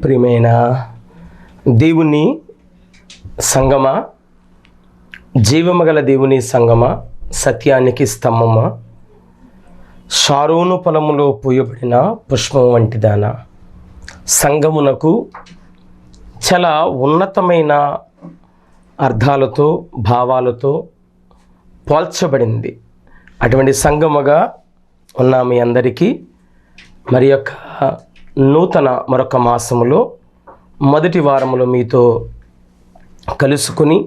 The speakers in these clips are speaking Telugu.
ప్రియమైన దేవుని సంగమా, జీవమగల దేవుని సంగమా, సత్యానికి స్తంభమా, షారోను పొలములో పూయబడిన పుష్పం వంటి దాన, సంగమునకు చాలా ఉన్నతమైన అర్థాలతో భావాలతో పోల్చబడింది. అటువంటి సంగముగా ఉన్న మీ అందరికీ మరి యొక్క నూతన మరొక మాసములో మొదటి వారములో మీతో కలుసుకుని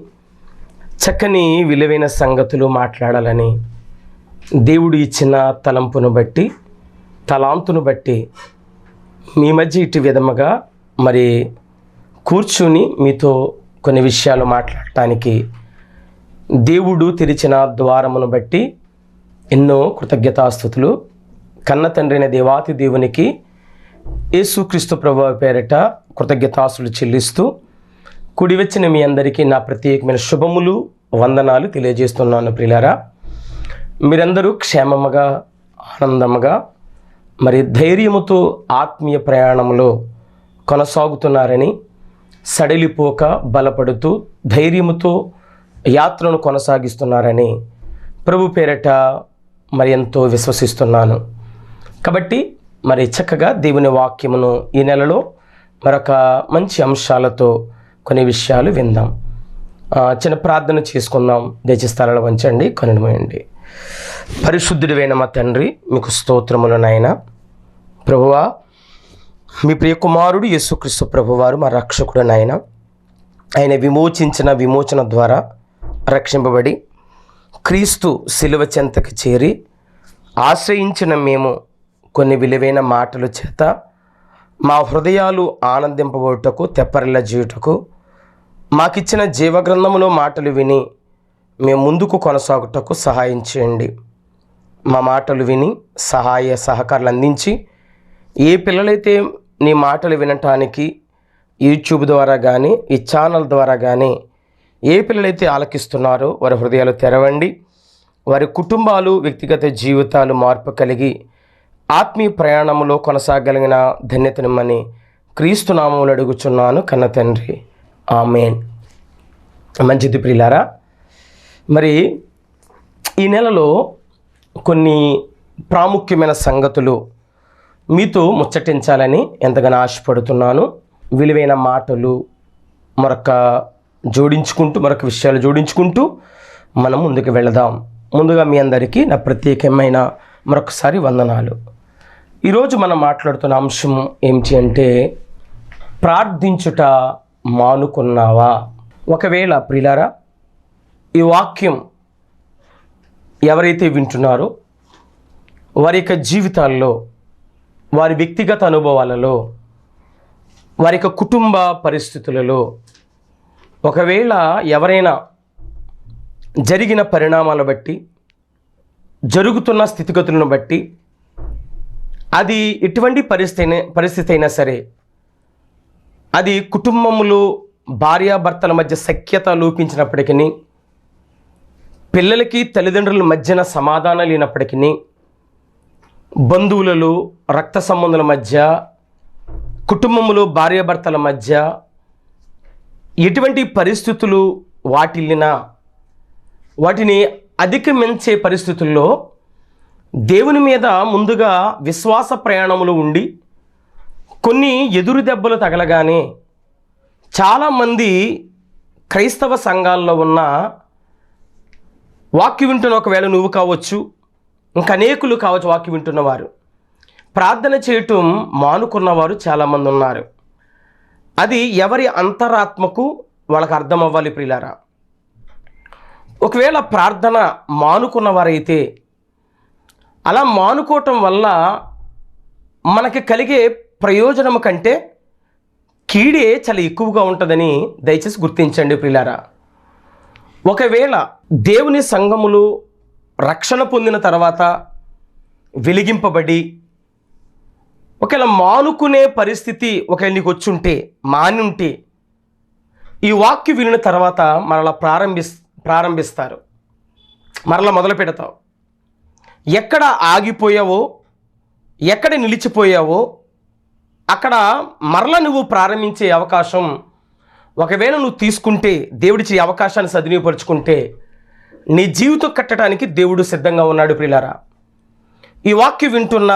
చక్కని విలువైన సంగతులు మాట్లాడాలని దేవుడు ఇచ్చిన తలాంతును బట్టి మీ మధ్య ఇటు విధముగా మరి కూర్చుని మీతో కొన్ని విషయాలు మాట్లాడటానికి దేవుడు తెరిచిన ద్వారమును బట్టి ఎన్నో కృతజ్ఞతాస్తుతులు. కన్న తండ్రైన దేవాతి దేవునికి యేసుక్రీస్తు ప్రభువు పేరిట కృతజ్ఞతాస్తులు చెల్లిస్తూ కూడి వచ్చిన మీ అందరికీ నా ప్రత్యేకమైన శుభములు, వందనాలు తెలియజేస్తున్నాను. ప్రియులారా, మీరందరూ క్షేమముగా, ఆనందముగా, మరి ధైర్యముతో ఆత్మీయ ప్రయాణంలో కొనసాగుతున్నారని, సడలిపోక బలపడుతూ ధైర్యముతో యాత్రను కొనసాగిస్తున్నారని ప్రభు పేరిట మరి ఎంతో విశ్వసిస్తున్నాను. కాబట్టి మరి చక్కగా దేవుని వాక్యమును ఈ నెలలో మరొక మంచి అంశాలతో కొన్ని విషయాలు విందాం. చిన్న ప్రార్థన చేసుకుందాం. దయచేసి స్థలాలు వంచండి, కనులు మూయండి. పరిశుద్ధుడైన మా తండ్రి, మీకు స్తోత్రములు నాయన. ప్రభువా, మీ ప్రియ కుమారుడు యేసుక్రీస్తు ప్రభువారు మా రక్షకుడు నాయన. ఆయన విమోచన ద్వారా రక్షింపబడి క్రీస్తు శిలువ చెంతకు చేరి ఆశ్రయించిన మేము కొన్ని విలువైన మాటల చేత మా హృదయాలు ఆనందింపబోటకు, తెప్పరిల్ల జీవితకు, మాకిచ్చిన జీవగ్రంథములో మాటలు విని మేము ముందుకు కొనసాగుటకు సహాయం చేయండి. మా మాటలు విని సహాయ సహకారాలు అందించి ఏ పిల్లలైతే నీ మాటలు వినటానికి యూట్యూబ్ ద్వారా కానీ ఈ ఛానల్ ద్వారా కానీ ఏ పిల్లలైతే ఆలకిస్తున్నారో వారి హృదయాలు తెరవండి. వారి కుటుంబాలు, వ్యక్తిగత జీవితాలు మార్పు కలిగి ఆత్మీయ ప్రయాణంలో కొనసాగలిగిన ధన్యతనిమ్మని క్రీస్తు నామములో అడుగుచున్నాను కన్న తండ్రి, ఆమేన్. మంచిది ప్రియులారా, మరి ఈ నెలలో కొన్ని ప్రాముఖ్యమైన సంగతులు మీతో ముచ్చటించాలని ఎంతగానో ఆశపడుతున్నాను. విలువైన మాటలు మరొక విషయాలు జోడించుకుంటూ మనం ముందుకు వెళదాం. ముందుగా మీ అందరికీ నా ప్రత్యేకమైన మరొకసారి వందనాలు. ఈరోజు మనం మాట్లాడుతున్న అంశం ఏమిటి అంటే, ప్రార్థించుట మానుకున్నావా? ఒకవేళ ప్రియులారా, ఈ వాక్యం ఎవరైతే వింటున్నారో వారి యొక్క జీవితాల్లో, వారి వ్యక్తిగత అనుభవాలలో, వారి యొక్క కుటుంబ పరిస్థితులలో ఒకవేళ ఎవరైనా జరిగిన పరిణామాలను బట్టి, జరుగుతున్న స్థితిగతులను బట్టి, అది ఎటువంటి పరిస్థితి అయినా సరే, అది కుటుంబంలో భార్యాభర్తల మధ్య సఖ్యత లోపించినప్పటికీ, పిల్లలకి తల్లిదండ్రుల మధ్యన సమాధానం లేనప్పటికీ, బంధువులలో రక్త సంబంధుల మధ్య, కుటుంబంలో భార్యాభర్తల మధ్య ఎటువంటి పరిస్థితులు వాటిల్లినా వాటిని అధిగమించే పరిస్థితుల్లో దేవుని మీద ముందుగా విశ్వాస ప్రయాణములు ఉండి కొన్ని ఎదురు దెబ్బలు తగలగానే చాలామంది క్రైస్తవ సంఘాల్లో ఉన్న వాక్యం వింటున్న, ఒకవేళ నువ్వు కావచ్చు, ఇంకా అనేకులు కావచ్చు, వాక్యం వింటున్నవారు ప్రార్థన చేయటం మానుకున్నవారు చాలామంది ఉన్నారు. అది ఎవరి అంతరాత్మకు వాళ్ళకి అర్థం అవ్వాలి ప్రియులారా. ఒకవేళ ప్రార్థన మానుకున్నవారైతే అలా మానుకోవటం వల్ల మనకి కలిగే ప్రయోజనం కంటే కీడే చాలా ఎక్కువగా ఉంటుందని దయచేసి గుర్తించండి ప్రియులారా. ఒకవేళ దేవుని సంఘములు రక్షణ పొందిన తర్వాత వెలిగింపబడి ఒకవేళ మానుకునే పరిస్థితి ఒకవేళ నీకు వచ్చుంటే, మానుంటే, ఈ వాక్యం వినిన తర్వాత మరలా ప్రారంభిస్తారు, మరలా మొదలు పెడతావు. ఎక్కడ ఆగిపోయావో, ఎక్కడ నిలిచిపోయావో అక్కడ మరలా నువ్వు ప్రారంభించే అవకాశం ఒకవేళ నువ్వు తీసుకుంటే, దేవుడిచ్చే అవకాశాన్ని సద్వినియోగపరుచుకుంటే నీ జీవితం కట్టడానికి దేవుడు సిద్ధంగా ఉన్నాడు ప్రియులారా. ఈ వాక్యం వింటున్న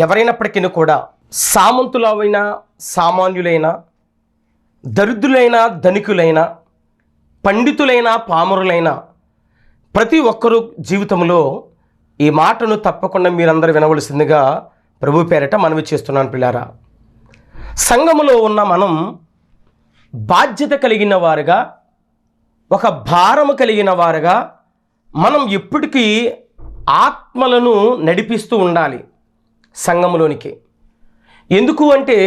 ఎవరైనప్పటికీ కూడా, సామంతులైనా సామాన్యులైనా, దరిద్రులైన ధనికులైన, పండితులైన పామరులైన ప్రతి ఒక్కరూ జీవితంలో ఈ మాటను తప్పకుండా మీరందరూ వినవలసిందిగా ప్రభు పేరట మనవి చేస్తున్నాను ప్రియులారా. సంఘములో ఉన్న మనం బాధ్యత కలిగిన వారుగా, ఒక భారము కలిగిన వారుగా మనం ఎప్పటికీ ఆత్మలను నడిపిస్తూ ఉండాలి సంఘములోనికి. ఎందుకు అంటే,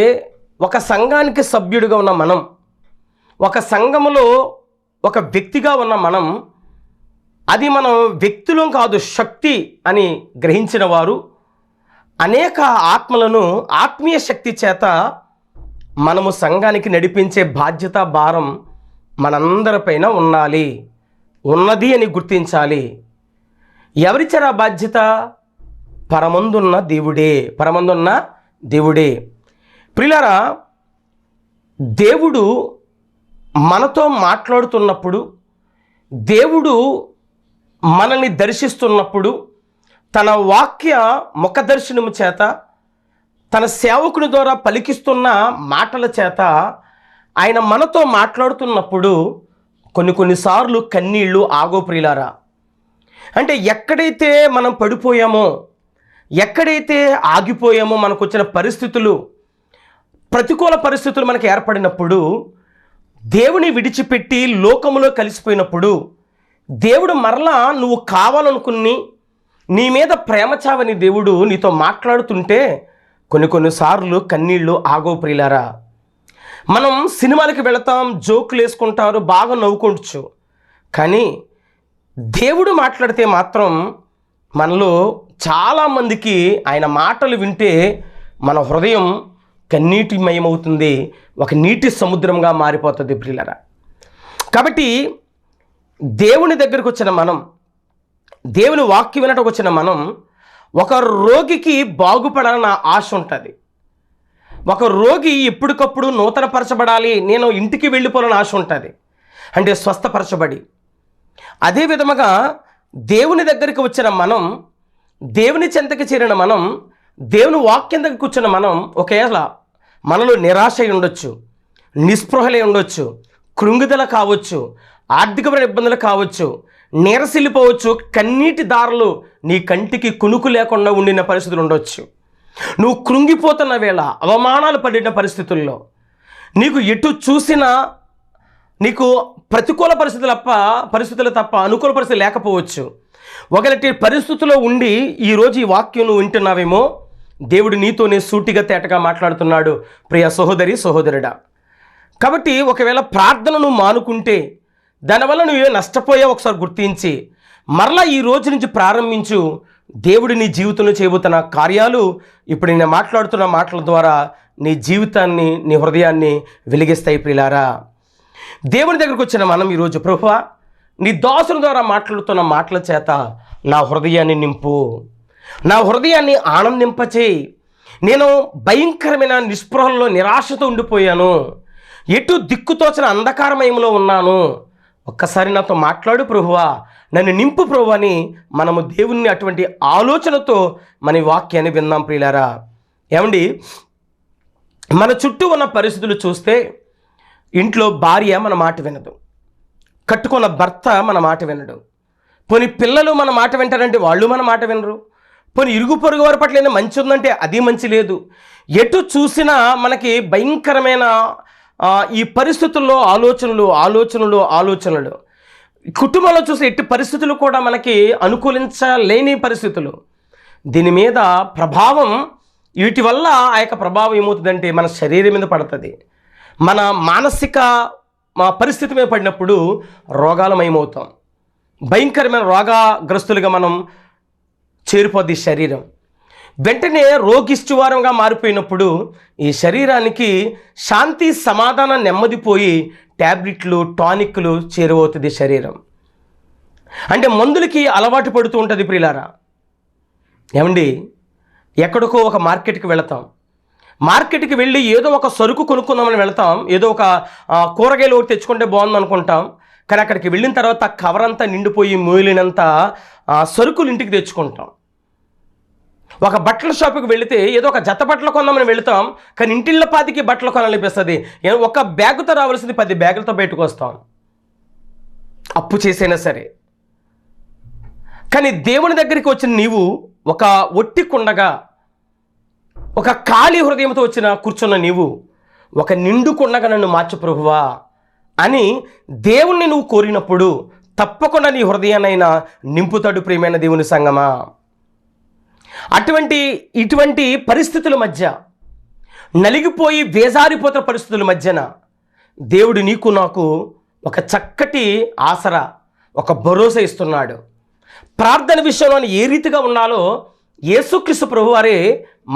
ఒక సంఘానికి సభ్యుడిగా ఉన్న మనం, ఒక సంఘములో ఒక వ్యక్తిగా ఉన్న మనం, అది మనం వ్యక్తులం కాదు శక్తి అని గ్రహించిన వారు అనేక ఆత్మలను ఆత్మీయ శక్తి చేత మనము సంఘానికి నడిపించే బాధ్యత భారం మనందరిపైన ఉన్నది అని గుర్తించాలి. ఎవరిచ్చారు ఆ బాధ్యత? పరమందున్న దేవుడే. ప్రియులారా, దేవుడు మనతో మాట్లాడుతున్నప్పుడు, దేవుడు మనల్ని దర్శిస్తున్నప్పుడు, తన వాక్య ముఖ దర్శనము చేత, తన సేవకుని ద్వారా పలికిస్తున్న మాటల చేత ఆయన మనతో మాట్లాడుతున్నప్పుడు కొన్నిసార్లు కన్నీళ్ళు ఆగో ప్రియులారా. అంటే ఎక్కడైతే మనం పడిపోయామో, ఎక్కడైతే ఆగిపోయామో, మనకు వచ్చిన పరిస్థితులు, ప్రతికూల పరిస్థితులు మనకు ఏర్పడినప్పుడు, దేవుని విడిచిపెట్టి లోకములో కలిసిపోయినప్పుడు, దేవుడు మరలా నువ్వు కావాలనుకుని నీ మీద ప్రేమ చావని దేవుడు నీతో మాట్లాడుతుంటే కొన్నిసార్లు కన్నీళ్ళు ఆగో ప్రియులారా. మనం సినిమాలకి వెళతాం, జోకులు వేసుకుంటారు, బాగా నవ్వుకోవచ్చు. కానీ దేవుడు మాట్లాడితే మాత్రం మనలో చాలామందికి ఆయన మాటలు వింటే మన హృదయం కన్నీటిమయమవుతుంది, ఒక నీటి సముద్రంగా మారిపోతుంది ప్రియులారా. కాబట్టి దేవుని దగ్గరకు వచ్చిన మనం, దేవుని వాక్యం వినటకు వచ్చిన మనం, ఒక రోగికి బాగుపడాలన్న ఆశ ఉంటుంది. ఒక రోగి ఎప్పటికప్పుడు నూతనపరచబడాలి, నేను ఇంటికి వెళ్ళిపోవాలని ఆశ ఉంటుంది, అంటే స్వస్థపరచబడి. అదే విధముగా దేవుని దగ్గరికి వచ్చిన మనం, దేవుని చెంతకి చేరిన మనం, దేవుని వాక్యం దగ్గర కూర్చున్న మనం, ఒకవేళ మనలో నిరాశ ఉండొచ్చు, నిస్పృహలే ఉండొచ్చు, కృంగుదల కావచ్చు, ఆర్థికమైన ఇబ్బందులు కావచ్చు, నీరసిల్లిపోవచ్చు, కన్నీటి దారులు నీ కంటికి కునుకు లేకుండా ఉండిన పరిస్థితులు ఉండొచ్చు. నువ్వు కృంగిపోతున్న వేళ, అవమానాలు పడిన పరిస్థితుల్లో, నీకు ఎటు చూసినా నీకు ప్రతికూల పరిస్థితులు తప్ప అనుకూల పరిస్థితులు లేకపోవచ్చు. ఒకటి పరిస్థితుల్లో ఉండి ఈరోజు ఈ వాక్యం నువ్వు వింటున్నావేమో, దేవుడు నీతోనే సూటిగా తేటగా మాట్లాడుతున్నాడు ప్రియ సహోదరి సహోదరుడా. కాబట్టి ఒకవేళ ప్రార్థనను మానుకుంటే దానివల్ల నువ్వే నష్టపోయావు ఒకసారి గుర్తించి మరలా ఈ రోజు నుంచి ప్రారంభించు. దేవుడు నీ జీవితంలో చేయబోతున్న కార్యాలు ఇప్పుడు నేను మాట్లాడుతున్న మాటల ద్వారా నీ జీవితాన్ని, నీ హృదయాన్ని వెలిగిస్తాయి ప్రియులారా. దేవుని దగ్గరకు వచ్చిన మనం ఈరోజు, ప్రభువా నీ దాసుని ద్వారా మాట్లాడుతున్న మాటల చేత నా హృదయాన్ని నింపు, నా హృదయాన్ని ఆనందింపచేయి. నేను భయంకరమైన నిస్పృహల్లో నిరాశతో ఉండిపోయాను, ఎటు దిక్కుతోచిన అంధకారమయంలో ఉన్నాను, ఒక్కసారి నాతో మాట్లాడు ప్రభువా, నన్ను నింపు ప్రభు అని మనము దేవుణ్ణి అటువంటి ఆలోచనతో మన వాక్యాన్ని విందాం ప్రియులారా. ఏమండి, మన చుట్టూ ఉన్న పరిస్థితులు చూస్తే ఇంట్లో భార్య మన మాట వినదు, కట్టుకున్న భర్త మన మాట వినడు, పోనీ పిల్లలు మన మాట వింటారంటే వాళ్ళు మన మాట వినరు, పోనీ ఇరుగు పొరుగు వారి పట్ల ఏదైనా మంచి ఉందంటే అది మంచి లేదు. ఎటు చూసినా మనకి భయంకరమైన ఈ పరిస్థితుల్లో ఆలోచనలు కుటుంబంలో చూసే ఎట్టి పరిస్థితులు కూడా మనకి అనుకూలించలేని పరిస్థితులు. దీని మీద ప్రభావం, వీటి వల్ల ఆ యొక్క ప్రభావం ఏమవుతుందంటే మన శరీరం మీద పడుతుంది, మన మానసిక పరిస్థితి మీద పడినప్పుడు రోగాలమయమవుతాం, భయంకరమైన రోగాగ్రస్తులుగా మనం చేరిపోద్ది శరీరం. వెంటనే రోగిష్టివారంగా మారిపోయినప్పుడు ఈ శరీరానికి శాంతి సమాధానం నెమ్మదిపోయి ట్యాబ్లెట్లు టానిక్లు చేరువవుతుంది శరీరం. అంటే మందులకి అలవాటు పడుతూ ఉంటుంది ప్రియులారా. ఏమండి, ఎక్కడికో ఒక మార్కెట్కి వెళతాం, మార్కెట్కి వెళ్ళి ఏదో ఒక సరుకు కొనుక్కుందామని వెళ్తాం, ఏదో ఒక కూరగాయలు ఒకటి తెచ్చుకుంటే బాగుంది అనుకుంటాం. కానీ అక్కడికి వెళ్ళిన తర్వాత కవర్ అంతా నిండిపోయి మూలినంత సరుకులు ఇంటికి తెచ్చుకుంటాం. ఒక బట్టల షాపుకి వెళితే ఏదో ఒక జత బట్టలు కొందామని వెళుతాం, కానీ ఇంటిళ్ళ పాతికి బట్టలు కొనాలనిపిస్తుంది. ఒక బ్యాగుతో రావాల్సింది 10 బ్యాగులతో బయటకు వస్తాం, అప్పు చేసైనా సరే. కానీ దేవుని దగ్గరికి వచ్చిన నీవు ఒక ఒట్టి కుండగా, ఒక ఖాళీ హృదయంతో కూర్చున్న నీవు ఒక నిండు కుండగా నన్ను మార్చు ప్రభువా అని దేవుణ్ణి నువ్వు కోరినప్పుడు తప్పకుండా నీ హృదయాన్నైనా నింపుతాడు ప్రియమైన దేవుని సంగమా. ఇటువంటి పరిస్థితుల మధ్య, నలిగిపోయి వేజారిపోతున్న పరిస్థితుల మధ్యన దేవుడు నీకు నాకు ఒక చక్కటి ఆసరా, ఒక భరోసా ఇస్తున్నాడు. ప్రార్థన విషయంలో ఏ రీతిగా ఉండాలో యేసుక్రీస్తు ప్రభువారే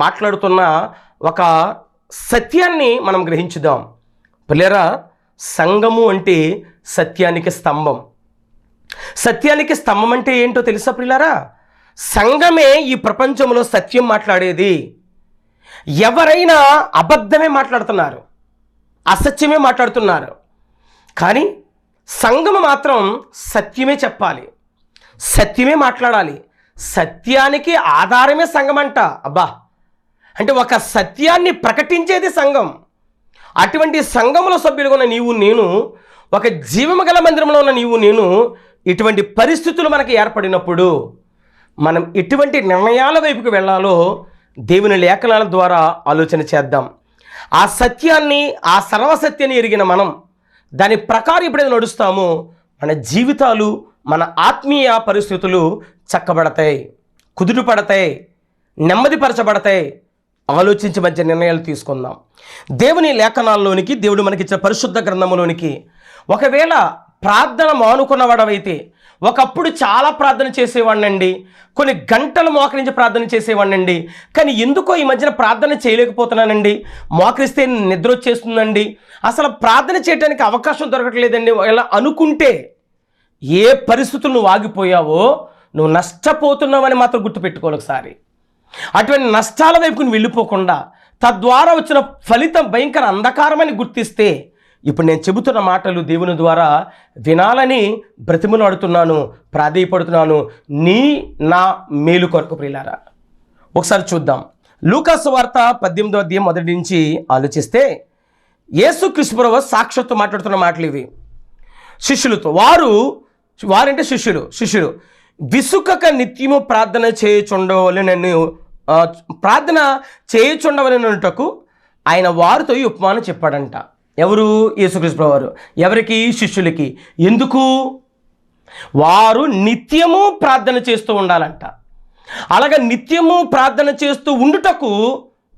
మాట్లాడుతున్న ఒక సత్యాన్ని మనం గ్రహించుదాం. పిల్లరా, సంఘము అంటే సత్యానికి స్తంభం. సత్యానికి స్తంభం అంటే ఏంటో తెలుసా పిల్లరా? సంఘమే ఈ ప్రపంచంలో సత్యం మాట్లాడేది. ఎవరైనా అబద్ధమే మాట్లాడుతున్నారు, అసత్యమే మాట్లాడుతున్నారు. కానీ సంఘము మాత్రం సత్యమే చెప్పాలి, సత్యమే మాట్లాడాలి. సత్యానికి ఆధారమే సంఘం అంట. అబ్బా, అంటే ఒక సత్యాన్ని ప్రకటించేది సంఘం. అటువంటి సంఘములో సభ్యులుగా ఉన్న నీవు నేను, ఒక జీవము గల మందిరంలో ఉన్న నీవు నేను, ఇటువంటి పరిస్థితులు మనకి ఏర్పడినప్పుడు మనం ఎటువంటి నిర్ణయాల వైపుకు వెళ్ళాలో దేవుని లేఖనాల ద్వారా ఆలోచన చేద్దాం. ఆ సత్యాన్ని, ఆ సర్వసత్యాన్ని ఎరిగిన మనం దాని ప్రకారం ఎప్పుడైతే నడుస్తామో మన జీవితాలు, మన ఆత్మీయ పరిస్థితులు చక్కబడతాయి, కుదుటపడతాయి, నెమ్మదిపరచబడతాయి. ఆలోచించి మంచి నిర్ణయాలు తీసుకుందాం. దేవుని లేఖనాల్లోనికి, దేవుడు మనకిచ్చిన పరిశుద్ధ గ్రంథంలోనికి ఒకవేళ ప్రార్థన మానుకున్నవాడవైతే, ఒకప్పుడు చాలా ప్రార్థన చేసేవాడినండి, కొన్ని గంటలు మోకరించి ప్రార్థన చేసేవాడినండి, కానీ ఎందుకో ఈ మధ్యన ప్రార్థన చేయలేకపోతున్నానండి, మోకరిస్తే నిద్ర వచ్చేస్తుందండి, అసలు ప్రార్థన చేయడానికి అవకాశం దొరకట్లేదండి, ఇలా అనుకుంటే ఏ పరిస్థితులు నువ్వు ఆగిపోయావో నువ్వు నష్టపోతున్నావని మాత్రం గుర్తుపెట్టుకోవాలి ఒకసారి. అటువంటి నష్టాల వైపు నువ్వు వెళ్ళిపోకుండా తద్వారా వచ్చిన ఫలితం భయంకర అంధకారమని గుర్తిస్తే, ఇప్పుడు నేను చెబుతున్న మాటలు దేవుని ద్వారా వినాలని బ్రతిమలాడుతున్నాను, ప్రాధేయపడుతున్నాను, నీ నా మేలు కొరకు ప్రియులారా. ఒకసారి చూద్దాం. లూకా సువార్త 18వ అధ్యాయం మొదటి నుంచి ఆలోచిస్తే యేసుక్రీస్తు ప్రభువు సాక్షాత్తు మాట్లాడుతున్న మాటలు ఇవి. శిష్యులతో, వారంటే శిష్యులు విసుకక నిత్యము ప్రార్థన చేయుచుండవలెనుటకు ఆయన వారితో ఈ ఉపమానం చెప్పాడంట. ఎవరు? యేసుక్రీస్తు వారు. ఎవరికి? శిష్యులకి. ఎందుకు? వారు నిత్యము ప్రార్థన చేస్తూ ఉండాలంట. అలాగే నిత్యము ప్రార్థన చేస్తూ ఉండుటకు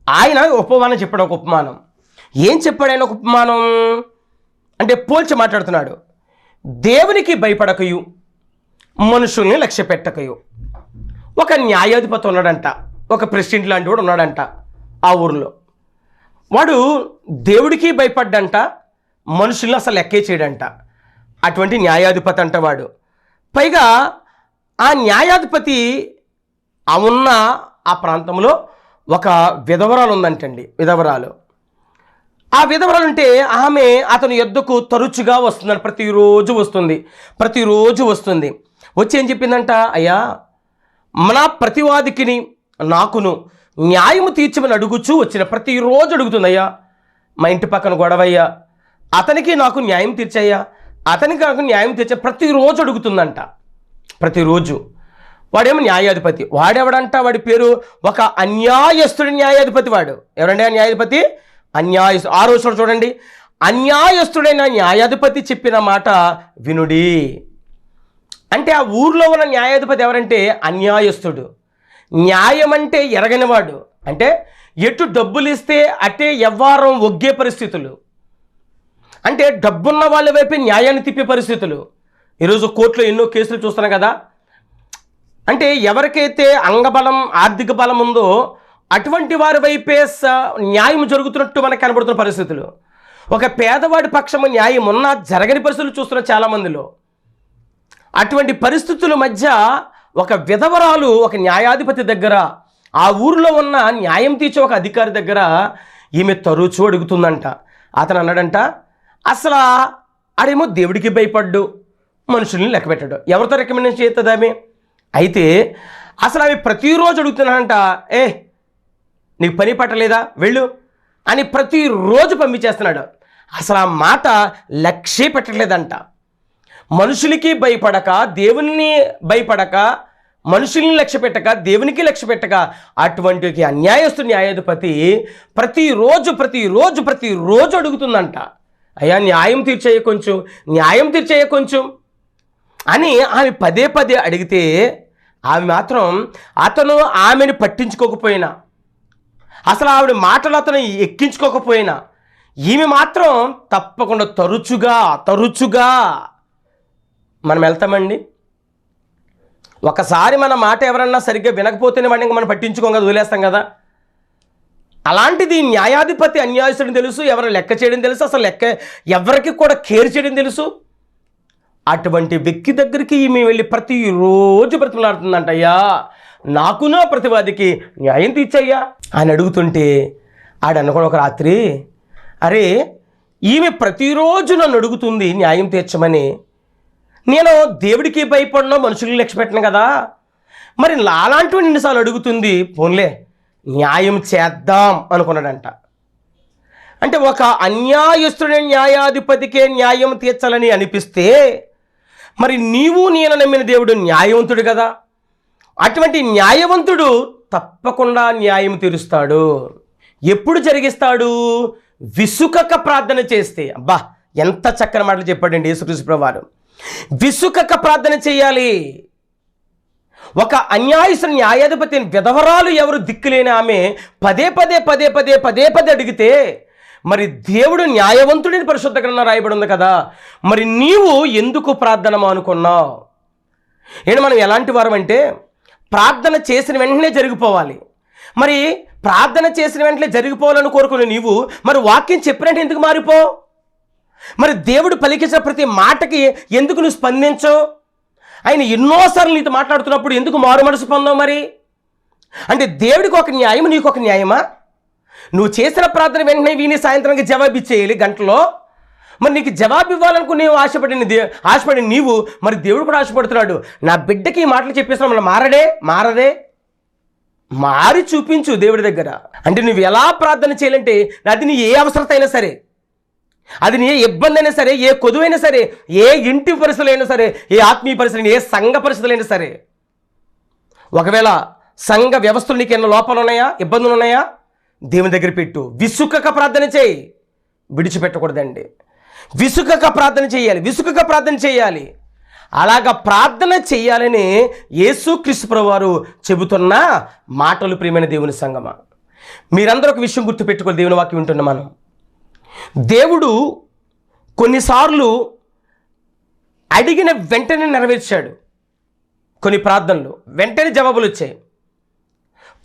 ఆయన ఉపమానం చెప్పాడు. ఒక ఉపమానం. ఏం చెప్పాడు ఆయన? ఒక ఉపమానం అంటే పోల్చి మాట్లాడుతున్నాడు. దేవునికి భయపడకయు, మనుషుల్ని లక్ష్య పెట్టకయు. ఒక న్యాయాధిపతి ఉన్నాడంట, ఒక ప్రెసిడెంట్ లాంటి వాడు ఉన్నాడంట ఆ ఊరిలో. వాడు దేవుడికి భయపడ్డంట, మనుషుల్ని అసలు లెక్కే చేయడంట. అటువంటి న్యాయాధిపతి అంట వాడు. పైగా ఆ న్యాయాధిపతి ఉన్న ఆ ప్రాంతంలో ఒక విధవరాలు ఉందంటండి. ఆ విధవరాలు అంటే ఆమె అతని యొద్దకు తరచుగా వస్తుందంట. ప్రతిరోజు వస్తుంది. వచ్చి ఏం చెప్పిందంట? అయ్యా, మన ప్రతివాదికిని నాకును న్యాయము తీర్చమని అడుగుచూ వచ్చిన. ప్రతిరోజు అడుగుతుంది, అయ్యా మా ఇంటి పక్కన గొడవయ్యా, అతనికి నాకు న్యాయం తీర్చయ్యా, అతనికి నాకు న్యాయం తీర్చా, ప్రతిరోజు అడుగుతుందంట. ప్రతిరోజు. వాడేమో న్యాయాధిపతి. వాడెవడంట? వాడి పేరు ఒక అన్యాయస్తుడి న్యాయాధిపతి. వాడు ఎవరండి ఆ న్యాయాధిపతి? ఆ రోజు చూడండి, అన్యాయస్తుడైన న్యాయాధిపతి చెప్పిన మాట వినుడి. అంటే ఆ ఊర్లో ఉన్న న్యాయాధిపతి ఎవరంటే అన్యాయస్తుడు. న్యాయం అంటే ఎరగనివాడు. అంటే ఎటు డబ్బులు ఇస్తే అటే వ్యవహారం ఒగ్గే పరిస్థితులు. అంటే డబ్బున్న వాళ్ళ వైపే న్యాయాన్ని తిప్పే పరిస్థితులు. ఈరోజు కోర్టులో ఎన్నో కేసులు చూస్తున్నాం కదా. అంటే ఎవరికైతే అంగబలం, ఆర్థిక బలం ఉందో అటువంటి వారి వైపే న్యాయం జరుగుతున్నట్టు మనకు కనబడుతున్న పరిస్థితులు. ఒక పేదవాడి పక్షము న్యాయం ఉన్నా జరగని పరిస్థితులు చూస్తున్న చాలామందిలో. అటువంటి పరిస్థితుల మధ్య ఒక విధవరాలు ఒక న్యాయాధిపతి దగ్గర, ఆ ఊరిలో ఉన్న న్యాయం తీర్చే ఒక అధికారి దగ్గర ఈమె తరచూ అడుగుతుందంట. అతను అన్నాడంట, అసలు ఆడేమో దేవుడికి భయపడ్డు, మనుషుల్ని లెక్క పెట్టాడు. ఎవరితో రికమెండేషన్ చేస్తుంది ఆమె? అయితే అసలు ఆమె ప్రతిరోజు అడుగుతున్నానంట, నీకు పని పట్టలేదా, వెళ్ళు అని ప్రతిరోజు పంపించేస్తున్నాడు. అసలు ఆ మాట లక్ష్య పెట్టలేదంట. మనుషులకి భయపడక, దేవుని భయపడక, మనుషుల్ని లక్ష్య పెట్టక, దేవునికి లక్ష్య పెట్టక, అటువంటి అన్యాయస్తు న్యాయాధిపతి ప్రతిరోజు అడుగుతుందంట, అయ్యా న్యాయం తీర్చేయ కొంచెం అని ఆమె పదే పదే అడిగితే, ఆమె మాత్రం అతను ఆమెను పట్టించుకోకపోయినా, అసలు ఆవిడ మాటలు అతను ఎక్కించుకోకపోయినా, ఈమె మాత్రం తప్పకుండా తరచుగా మనం వెళ్తామండి. ఒకసారి మన మాట ఎవరన్నా సరిగ్గా వినకపోతేనే వాడిని మనం పట్టించుకోం కదా, వదిలేస్తాం కదా. అలాంటిది న్యాయాధిపతి అన్యాయస్తుడిని తెలుసు, ఎవరు లెక్క చేయడం తెలుసు, అసలు లెక్క ఎవరికి కూడా కేర్ చేయడం తెలుసు. అటువంటి వ్యక్తి దగ్గరికి ఈమె వెళ్ళి ప్రతిరోజు బ్రతిమలాడుతుందంట, అయ్యా నాకు నా ప్రతివాదికి న్యాయం తీర్చయ్యా అని అడుగుతుంటే, ఆడనుకోని ఒక రాత్రి, అరే ఈమె ప్రతిరోజు నన్ను అడుగుతుంది న్యాయం తీర్చమని, నేను దేవుడికి భయపడినా మనుషులకు లక్ష్య పెట్టను కదా, మరి అలాంటివి నిన్నుసార్లు అడుగుతుంది, పోన్లే న్యాయం చేద్దాం అనుకున్నాడంట. అంటే ఒక అన్యాయస్తుడి న్యాయాధిపతికే న్యాయం తీర్చాలని అనిపిస్తే, మరి నీవు నేను నమ్మిన దేవుడు న్యాయవంతుడు కదా, అటువంటి న్యాయవంతుడు తప్పకుండా న్యాయం తీరుస్తాడు. ఎప్పుడు జరిగిస్తాడు? విసుకక ప్రార్థన చేస్తే. అబ్బా ఎంత చక్కని మాటలు చెప్పాడండి యేసుక్రీస్తు ప్రభువారు. విసుకక ప్రార్థన చేయాలి. ఒక అన్యాయస్తుని న్యాయాధిపతి విధవరాలు ఎవరు దిక్కులేని ఆమె పదే పదే అడిగితే, మరి దేవుడు న్యాయవంతుడిని పరిశుద్ధ గ్రంథంలో రాయబడి ఉంది కదా, మరి నీవు ఎందుకు ప్రార్థన మానుకున్నావు? ఏంటి మనం ఎలాంటి వారం అంటే, ప్రార్థన చేసిన వెంటనే జరిగిపోవాలి. మరి ప్రార్థన చేసిన వెంటనే జరిగిపోవాలని కోరుకునే నీవు మరి వాక్యం చెప్పినట్టు ఎందుకు మారిపో? మరి దేవుడు పలికించిన ప్రతి మాటకి ఎందుకు నువ్వు స్పందించవు? ఆయన ఎన్నోసార్లు నీతో మాట్లాడుతున్నప్పుడు ఎందుకు మారు మనసు పొందావు? మరి అంటే దేవుడికి ఒక న్యాయం, నీకు ఒక న్యాయమా? నువ్వు చేసిన ప్రార్థన వెంటనే విని సాయంత్రానికి జవాబు ఇచ్చేయాలి గంటలో. మరి నీకు జవాబు ఇవ్వాలనుకుని ఆశపడి నీవు మరి దేవుడు కూడా ఆశపడుతున్నాడు, నా బిడ్డకి ఈ మాటలు చెప్పేస్తున్నావు, మళ్ళీ మారదే మారి చూపించు దేవుడి దగ్గర. అంటే నువ్వు ఎలా ప్రార్థన చేయాలంటే, అది నీ ఏ అవసరత అయినా సరే, అది నీ ఏ ఇబ్బంది అయినా సరే, ఏ కొదువైనా సరే, ఏ ఇంటి పరిస్థితులు అయినా సరే, ఏ ఆత్మీయ పరిస్థితులు, ఏ సంఘ పరిస్థితులు అయినా సరే, ఒకవేళ సంఘ వ్యవస్థలు నీకు ఎన్నో లోపాలు ఉన్నాయా, ఇబ్బందులు ఉన్నాయా, దేవుని దగ్గర పెట్టు. విసుకక ప్రార్థన చేయి, విడిచిపెట్టకూడదండి. విసుకక ప్రార్థన చేయాలి. అలాగా ప్రార్థన చేయాలని యేసుక్రీస్తు ప్రభువారు చెబుతున్న మాటలు. ప్రియమైన దేవుని సంగమా, మీరందరూ ఒక విషయం గుర్తుపెట్టుకోవాలి. దేవుని వాక్యం వింటున్న మనం, దేవుడు కొన్నిసార్లు అడిగిన వెంటనే నెరవేర్చాడు. కొన్ని ప్రార్థనలు వెంటనే జవాబులు వచ్చాయి.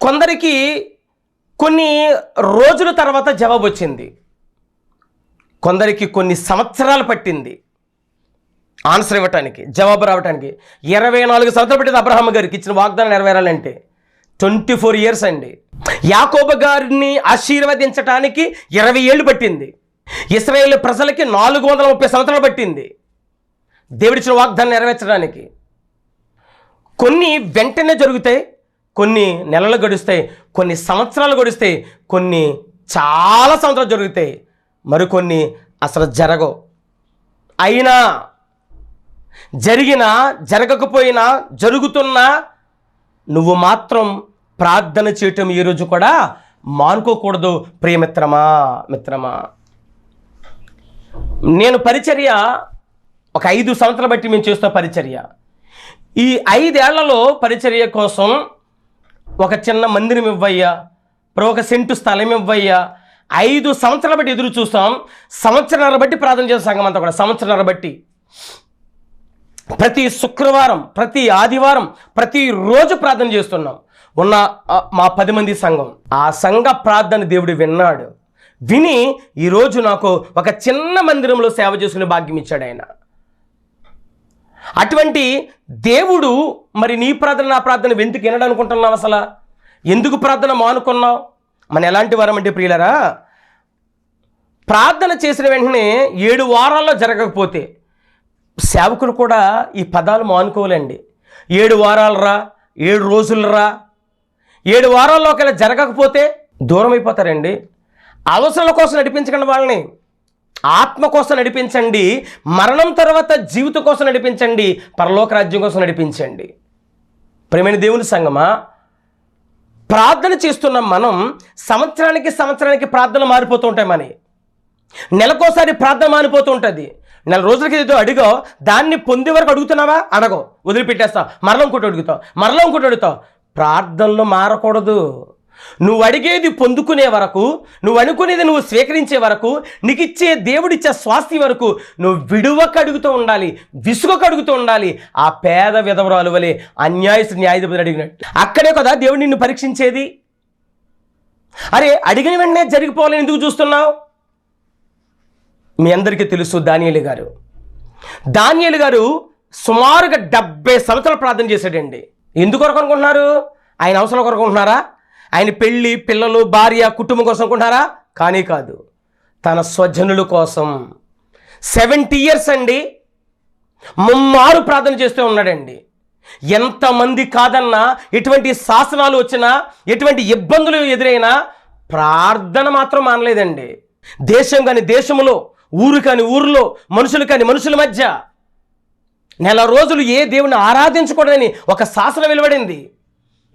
కొందరికి కొన్ని రోజుల తర్వాత జవాబు వచ్చింది, కొందరికి కొన్ని సంవత్సరాలు పట్టింది ఆన్సర్ ఇవ్వటానికి, జవాబు రావటానికి. 24 సంవత్సరాలు పట్టింది అబ్రహాం గారికి ఇచ్చిన వాగ్దానం నెరవేరాలంటే. 24 years అండి. యాకోబు గారిని ఆశీర్వదించటానికి 20 ఏళ్ళు పట్టింది. ఇశ్రాయేలు ప్రజలకి 430 సంవత్సరాలు పట్టింది దేవుడిచ్చిన వాగ్దానం నెరవేర్చడానికి. కొన్ని వెంటనే జరుగుతాయి, కొన్ని నెలలు గడుస్తాయి, కొన్ని సంవత్సరాలు గడుస్తాయి, కొన్ని చాలా సంవత్సరాలు జరుగుతాయి, మరికొన్ని అసలు జరగవు. అయినా జరిగినా జరగకపోయినా జరుగుతున్నా నువ్వు మాత్రం ప్రార్థన చేయటం ఈ రోజు కూడా మానుకోకూడదు. ప్రియమిత్రమా, నేను పరిచర్య ఒక 5 సంవత్సరాలు బట్టి మేము చేస్తున్న పరిచర్య. ఈ 5 ఏళ్లలో పరిచర్య కోసం ఒక చిన్న మందిరం ఇవ్వయ్యా, ఒక సెంటు స్థలం ఇవ్వయ్యా, 5 సంవత్సరాలు బట్టి ఎదురు చూస్తాం. సంవత్సరాలు బట్టి ప్రార్థన చేస్తాం. సంఘం అంతా కూడా సంవత్సరాలు బట్టి ప్రతి శుక్రవారం, ప్రతి ఆదివారం, ప్రతిరోజు ప్రార్థన చేస్తున్నాం. ఉన్న మా 10 మంది సంఘం, ఆ సంఘ ప్రార్థన దేవుడు విన్నాడు. విని ఈరోజు నాకు ఒక చిన్న మందిరంలో సేవ చేసుకునే భాగ్యం ఇచ్చాడు ఆయన. అటువంటి దేవుడు మరి నీ ప్రార్థన నా ప్రార్థన ఎందుకు వినడు అనుకుంటున్నావు? అసలు ఎందుకు ప్రార్థన మానుకున్నావు? మన ఎలాంటి వారం అంటే ప్రియులరా, ప్రార్థన చేసిన వెంటనే 7 వారాల్లో జరగకపోతే సేవకులు కూడా ఈ పదాలు మానుకోవాలండి. 7 వారాలు రా, 7 రోజులు రా, 7 వారాల్లో ఒకవేళ జరగకపోతే దూరం అయిపోతారండి. అవసరాల కోసం నడిపించకండి, వాళ్ళని ఆత్మ కోసం నడిపించండి, మరణం తర్వాత జీవితం కోసం నడిపించండి, పరలోక రాజ్యం కోసం నడిపించండి. ప్రియమైన దేవుని సంగమా, ప్రార్థన చేస్తున్న మనం సంవత్సరానికి ప్రార్థన మారిపోతూ ఉంటాయి. మన నెలకోసారి ప్రార్థన మారిపోతూ ఉంటుంది. నెల రోజులకి ఏదో అడిగో, దాన్ని పొందే వరకు అడుగుతున్నావా? అడగో, వదిలిపెట్టేస్తావు. మరలా ఇంకోటి అడుగుతావు. ప్రార్థనలో మారకూడదు. నువ్వు అడిగేది పొందుకునే వరకు, నువ్వు అనుకునేది నువ్వు స్వీకరించే వరకు, నీకు ఇచ్చే దేవుడిచ్చే స్వాస్థ్యం వరకు నువ్వు విడువక అడుగుతూ ఉండాలి, విసుగక అడుగుతూ ఉండాలి. ఆ పేద విధవరాలు వలె న్యాయాధిపతిని అడిగినట్టు. అక్కడే కదా దేవుడు నిన్ను పరీక్షించేది. అరే, అడిగిన వెంటనే జరిగిపోవాలని ఎందుకు చూస్తున్నావు? మీ అందరికీ తెలుసు, దానియేలు గారు సుమారుగా 70 సంవత్సరాలు ప్రార్థన చేశాడండి. ఎందుకొరకు అనుకుంటున్నారు? ఆయన అవసరం కొరకు అనుకుంటున్నారా? ఆయన పెళ్ళి, పిల్లలు, భార్య, కుటుంబం కోసం అనుకుంటున్నారా? కానీ కాదు, తన స్వజనుల కోసం 70 years అండి, ముమ్మారు ప్రార్థన చేస్తూ ఉన్నాడండి. ఎంతమంది కాదన్నా, ఎటువంటి శాసనాలు వచ్చినా, ఎటువంటి ఇబ్బందులు ఎదురైనా ప్రార్థన మాత్రం మానలేదండి. దేశం కాని దేశంలో, ఊరు కాని ఊరిలో, మనుషులు కాని మనుషుల మధ్య నెల రోజులు ఏ దేవుని ఆరాధించకూడదని ఒక శాసనం వెలువడింది.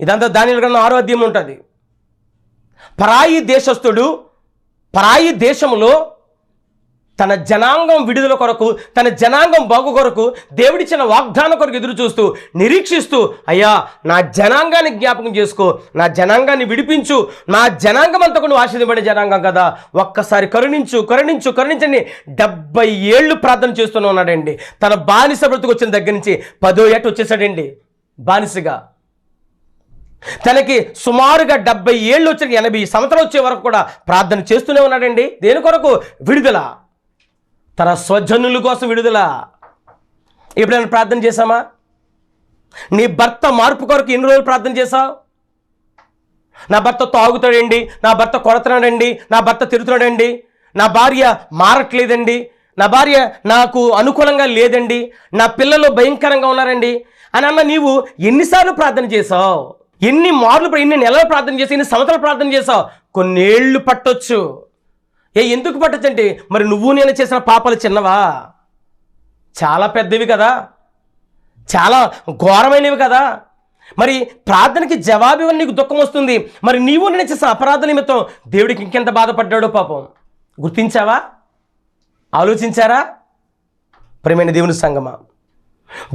ఇదంతా దానియేలు గ్రంథం 6వ అధ్యాయం ఉంటుంది. పరాయి దేశస్థుడు పరాయి దేశంలో తన జనాంగం విడుదల కొరకు, తన జనాంగం బాగు కొరకు, దేవుడిచ్చిన వాగ్దానం కొరకు ఎదురు చూస్తూ, నిరీక్షిస్తూ, అయ్యా నా జనాంగాన్ని జ్ఞాపకం చేసుకో, నా జనాంగాన్ని విడిపించు, నా జనాంగం అంతా నువ్వు ఆశీర్వదించబడే జనాంగం కదా, ఒక్కసారి కరుణించండి. 70 ఏళ్ళు ప్రార్థన చేస్తూనే ఉన్నాడండి. తన బానిస బ్రతుకు వచ్చిన దగ్గర నుంచి 10వ ఏట వచ్చేసాడండి బానిసగా. తనకి సుమారుగా 70 ఏళ్ళు వచ్చి 80 సంవత్సరాలు వచ్చే వరకు కూడా ప్రార్థన చేస్తూనే ఉన్నాడండి. దేని కొరకు? విడుదల, తన స్వజనుల కోసం విడుదల. ఎప్పుడైనా ప్రార్థన చేశామా? నీ భర్త మార్పు కొరకు ఎన్ని రోజులు ప్రార్థన చేశావు? నా భర్త తాగుతాడండి, నా భర్త కొడుతున్నాడండి, నా భర్త తిరుగుతున్నాడండి, నా భార్య మారట్లేదండి, నా భార్య నాకు అనుకూలంగా లేదండి, నా పిల్లలు భయంకరంగా ఉన్నారండి అని అన్న నీవు ఎన్నిసార్లు ప్రార్థన చేశావు? ఎన్ని నెలలు ప్రార్థన చేసి, ఎన్ని సంవత్సరాలు ప్రార్థన చేశావు? కొన్నేళ్ళు పట్టొచ్చు. ఎందుకు పట్టొచ్చు అంటే, మరి నువ్వు నేను చేసిన పాపాలు చిన్నవా? చాలా పెద్దవి కదా, చాలా ఘోరమైనవి కదా. మరి ప్రార్థనకి జవాబు ఇవ్వని నీకు దుఃఖం వస్తుంది. మరి నీవు నేను చేసిన అపరాధ నిమిత్తం దేవుడికి ఇంకెంత బాధపడ్డాడో పాపం. గుర్తించావా? ఆలోచించారా? ప్రియమైన దేవుని సంగమా,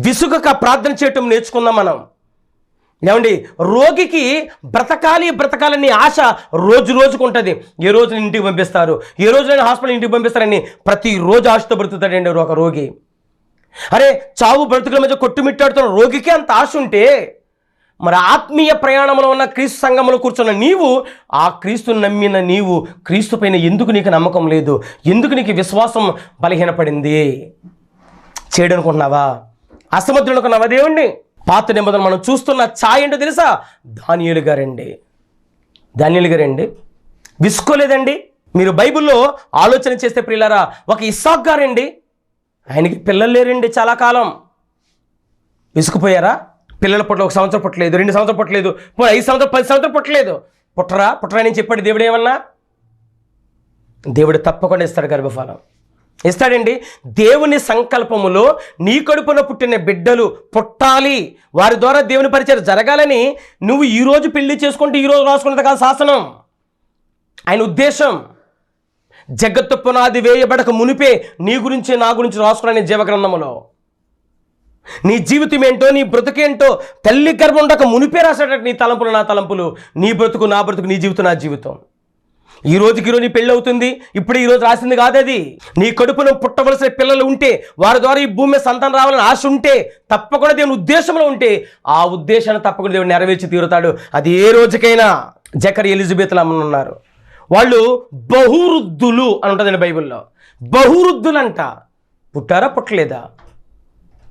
విసుగక ప్రార్థన చేయటం నేర్చుకుందాం మనం. ఏమండి, రోగికి బ్రతకాలని ఆశ రోజుకు ఉంటుంది. ఏ రోజు ఇంటికి పంపిస్తారు, ఏ రోజు హాస్పిటల్ ఇంటికి పంపిస్తారని ప్రతిరోజు ఆశతో బ్రతుకుతాడండి ఒక రోగి. అరే, చావు బ్రతుకుల మధ్య కొట్టుమిట్టాడుతున్న రోగికి అంత ఆశ ఉంటే, మరి ఆత్మీయ ప్రయాణంలో ఉన్న క్రీస్తు సంఘంలో కూర్చున్న నీవు, ఆ క్రీస్తుని నమ్మిన నీవు, క్రీస్తు పైన ఎందుకు నీకు నమ్మకం లేదు? ఎందుకు నీకు విశ్వాసం బలహీనపడింది? చేయడనుకుంటున్నావా? అసమర్థుడు అనుకున్నావా దేవుణ్ణి? పాత నిబంధన మనం చూస్తున్న ఛాయ ఏంటో తెలుసా? దానియేలు గారండి. విసుకోలేదండి. మీరు బైబిల్లో ఆలోచన చేస్తే ప్రియులారా, ఒక ఇస్సాకు గారండి, ఆయనకి పిల్లలు లేరండి చాలా కాలం. విసుకుపోయారా? పిల్లల పుట్ల 1 సంవత్సరం పుట్టలేదు, 2 సంవత్సరం పుట్టలేదు, 5 సంవత్సరం 10 సంవత్సరం పుట్టలేదు. పుట్టరా అని చెప్పాడు దేవుడు. ఏమన్నా? దేవుడు తప్పకుండా ఇస్తాడు గర్భఫలం, ఇస్తాడండి. దేవుని సంకల్పములో నీ కడుపున పుట్టిన బిడ్డలు పుట్టాలి, వారి ద్వారా దేవుని పరిచయం జరగాలని నువ్వు ఈరోజు పెళ్లి చేసుకుంటే ఈరోజు రాసుకున్నది కాదు శాసనం. ఆయన ఉద్దేశం జగత్తు పునాది వేయబడక మునిపే నీ గురించి నా గురించి రాసుకున్న జీవగ్రంథములో నీ జీవితం ఏంటో, నీ బ్రతుకేంటో తల్లి గర్భం ఉండక మునిపే రాశాడట. నీ తలంపులు నా తలంపులు, నీ బ్రతుకు నా బ్రతుకు, నీ జీవితం నా జీవితం. ఈ రోజుకి నీ పెళ్ళి అవుతుంది, ఇప్పుడు ఈరోజు రాసింది కాదు అది. నీ కడుపును పుట్టవలసిన పిల్లలు ఉంటే, వారి ద్వారా ఈ భూమి సంతానం రావాలని ఆశ ఉంటే, తప్పకుండా దేవుని ఉద్దేశంలో ఉంటే, ఆ ఉద్దేశాన్ని తప్పకుండా దేవుడు నెరవేర్చి తీరుతాడు. అది ఏ రోజుకైనా. జకరియా ఎలిజబెత్లు ఉన్నారు, వాళ్ళు బహువృద్ధులు అని ఉంటుందండి బైబిల్లో. బహువృద్ధులంట. పుట్టారా? పుట్టలేదా?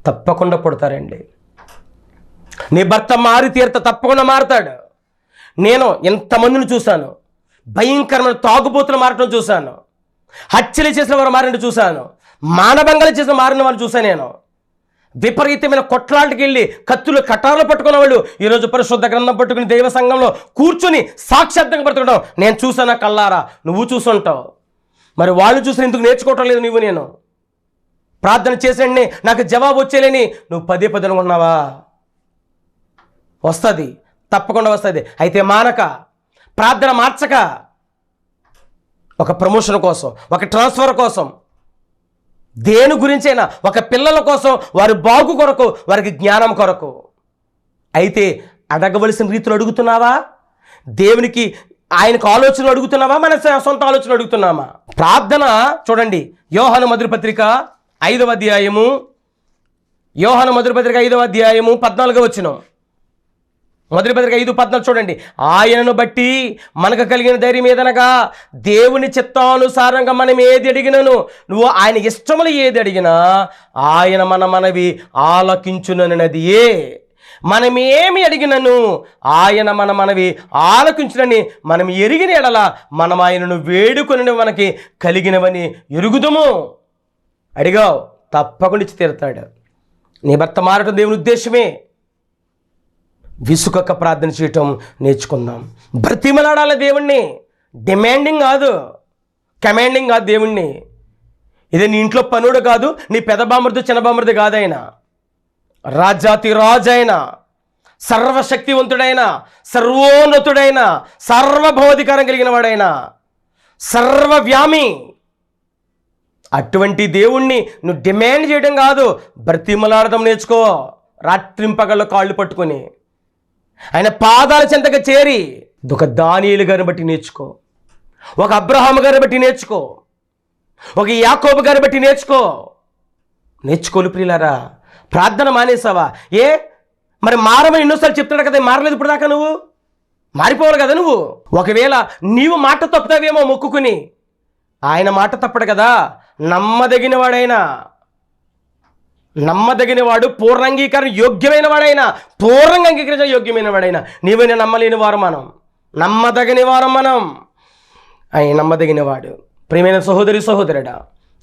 తప్పకుండా పుడతారండి. నీ భర్త మారి తీరుతా, తప్పకుండా మారుతాడు. నేను ఎంతమందిని చూశాను, భయంకరమైన తాగుబోతులు మారటం చూశాను, హత్యలు చేసిన వారు మారిన చూశాను, మానభంగాలు చేసిన మారిన వాళ్ళు చూశాను నేను. విపరీతమైన కొట్లాటకి వెళ్ళి కత్తులు కటార్లు పట్టుకున్న వాళ్ళు ఈరోజు పరిశుద్ధ గ్రంథం పట్టుకుని దైవ సంఘంలో కూర్చుని సాక్షాత్తంగా బ్రతకడం నేను చూసాను కల్లారా. నువ్వు చూసుంటావు. మరి వాళ్ళు చూసిన ఎందుకు నేర్చుకోవటం లేదు నువ్వు? నేను ప్రార్థన చేసేయండి నాకు జవాబు వచ్చేలేని నువ్వు పదే పదే అనుకున్నావా? వస్తుంది, తప్పకుండా వస్తుంది. అయితే మానక, ప్రార్థన మార్చక, ఒక ప్రమోషన్ కోసం, ఒక ట్రాన్స్ఫర్ కోసం, దేని గురించైనా, ఒక పిల్లల కోసం, వారి బాగు కొరకు, వారికి జ్ఞానం కొరకు. అయితే అడగవలసిన రీతిలో అడుగుతున్నావా? దేవునికి ఆయనకు ఆలోచనలు అడుగుతున్నావా? మన సొంత ఆలోచనలు అడుగుతున్నామా? ప్రార్థన చూడండి, యోహాను మొదటి పత్రిక 5వ అధ్యాయము, యోహాను మొదటి పత్రిక 5వ అధ్యాయము 14వ వచనం. మొదటి పత్రిక 5:14 చూడండి. ఆయనను బట్టి మనకు కలిగిన ధైర్యం ఏదనగా, దేవుని చిత్తానుసారంగా మనం ఏది అడిగినను, నువ్వు ఆయన ఇష్టములు ఏది అడిగినా ఆయన మనవి ఆలకించునన్నది. మనమేమి అడిగినను ఆయన మనవి ఆలకించునని మనం ఎరిగిన ఎడల మనం ఆయనను వేడుకొని మనకి కలిగినవని ఎరుగుదము. అడిగావు, తప్పకుండా ఇచ్చి తీరుతాడు. నీ భర్త మారటం దేవుని ఉద్దేశమే. విసుకక ప్రార్థన చేయటం నేర్చుకుందాం. బ్రతిమలాడాలి దేవుణ్ణి, డిమాండింగ్ కాదు, కమాండింగ్ కాదు దేవుణ్ణి. ఇది నీ ఇంట్లో పనుడు కాదు, నీ పెదబామృది చిన్నబామృది కాదైనా, రాజాతి రాజైన, సర్వశక్తివంతుడైన, సర్వోన్నతుడైన, సర్వభౌతికారం కలిగిన వాడైనా, సర్వవ్యామి అటువంటి దేవుణ్ణి నువ్వు డిమాండ్ చేయడం కాదు, బ్రతిమలాడటం నేర్చుకో. రాత్రింపగల్లో కాళ్ళు పట్టుకొని ఆయన పాదాల చెంతగా చేరి ఒక దానియేలు గారిని బట్టి నేర్చుకో, ఒక అబ్రహాము గారిని బట్టి నేర్చుకో, ఒక యాకోబు గారిని బట్టి నేర్చుకోలు ప్రియులారా. ప్రార్థన మానేసావా? మరి మారమని ఎన్నోసార్లు చెప్తున్నాడు కదా, మారలేదు ఇప్పుడు దాకా. నువ్వు మారిపోవాలి కదా. నువ్వు ఒకవేళ నీవు మాట తప్పుతావేమో మొక్కుకుని, ఆయన మాట తప్పడు కదా. నమ్మదగిన వాడు, పూర్ణ అంగీకారం యోగ్యమైన వాడైనా, పూర్ణంగా అంగీకరించిన యోగ్యమైన వాడైనా, నీవైనా నమ్మలేని వారు మనం, నమ్మదగిన వారం మనం. ఆయన నమ్మదగిన వాడు. ప్రియమైన సహోదరి సహోదరుడా,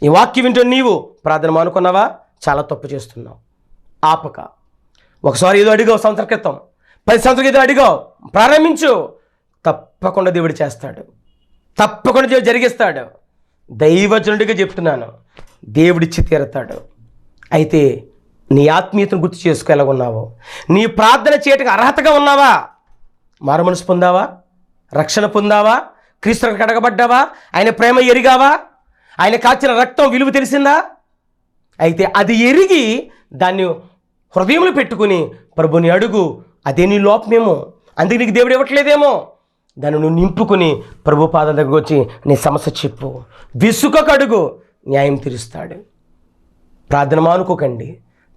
ఈ వాక్యం వింటూ నీవు ప్రార్థన మానుకున్నావా? చాలా తప్పు చేస్తున్నావు. ఆపక ఒకసారి ఏదో అడిగావు, సంవత్సరం క్రితం, 10 సంవత్సరాల క్రితం అడిగావు, ప్రారంభించు. తప్పకుండా దేవుడు చేస్తాడు, తప్పకుండా దేవుడు జరిగిస్తాడు. దైవజనుడిగా చెప్తున్నాను, దేవుడిచ్చి తీరతాడు. అయితే నీ ఆత్మీయతను గుర్తు చేసుకో, ఎలా ఉన్నావో. నీ ప్రార్థన చేయటకు అర్హతగా ఉన్నావా? మారుమనసు పొందావా? రక్షణ పొందావా? క్రీస్తుకు కడగబడ్డావా? ఆయన ప్రేమ ఎరిగావా? ఆయన కాచిన రక్తం విలువ తెలిసిందా? అయితే అది ఎరిగి దాన్ని హృదయంలో పెట్టుకుని ప్రభుని అడుగు. అదే నీ లోపమేమో, అందుకే నీకు దేవుడు ఇవ్వట్లేదేమో. దాన్ని నువ్వు నింపుకుని ప్రభు పాదాల దగ్గరకు వచ్చి నీ సమస్య చెప్పు. విసుకకు అడుగు, న్యాయం తీరుస్తాడు. ప్రార్థన మానుకోకండి.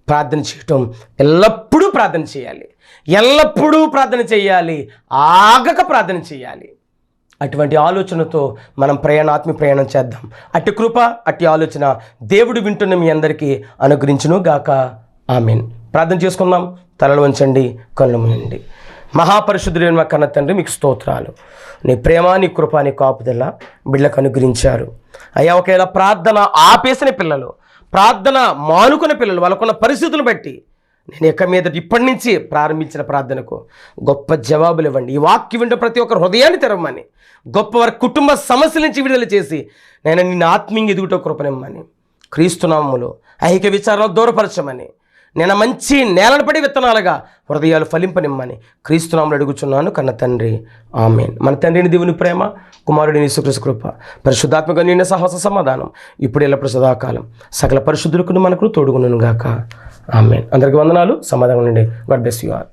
ప్రార్థన చేయటం ఎల్లప్పుడూ ప్రార్థన చేయాలి, ఎల్లప్పుడూ ప్రార్థన చేయాలి, ఆగక ప్రార్థన చేయాలి. అటువంటి ఆలోచనతో మనం ఆత్మీయ ప్రయాణం చేద్దాం. అట్టి కృప, అట్టి ఆలోచన దేవుడు వింటున్న మీ అందరికీ అనుగ్రహించును గాక. ఆమేన్. ప్రార్థన చేసుకుందాం. తలలు వంచండి, కళ్ళు మూయండి. మహాపరిశుద్ధుడైన మా కన్న తండ్రి, మీకు స్తోత్రాలు. నీ ప్రేమ, నీ కృప, నీ కాపుదల బిడ్డలకు అనుగ్రహించారు అయ్యా. ఒకవేళ ప్రార్థన ఆపేసిన పిల్లలు, ప్రార్థన మానుకున్న పిల్లలు, వాళ్ళకున్న పరిస్థితులను బట్టి నేను ఇక మీద ఇప్పటి నుంచి ప్రారంభించిన ప్రార్థనకు గొప్ప జవాబులు ఇవ్వండి. ఈ వాక్యం వింటే ప్రతి ఒక్కరు హృదయాన్ని తెరవమని, గొప్ప వారి కుటుంబ సమస్యల నుంచి విడుదల చేసి నేను నిన్ను ఆత్మీయంగా ఎదుగుటో కృపనిమ్మని, క్రీస్తునామములో ఐహిక విచారాలు దూరపరచమని, నేను మంచి నేలను పడి విత్తనాలుగా హృదయాలు ఫలింపనిమ్మని క్రీస్తునామములో అడుగుచున్నాను కన్న తండ్రి. ఆమేన్. మన తండ్రిని దేవుని ప్రేమ, కుమారుడిని యేసుక్రీస్తు కృప, పరిశుద్ధాత్మక నిన్న సహవాస సమాధానం ఇప్పుడు ఎల్లప్పుడూ సదాకాలం సకల పరిశుద్ధులకు మనకు తోడుగును గాక. ఆమేన్. అందరికీ వందనాలు. సమాధానం నుండి. God bless you all.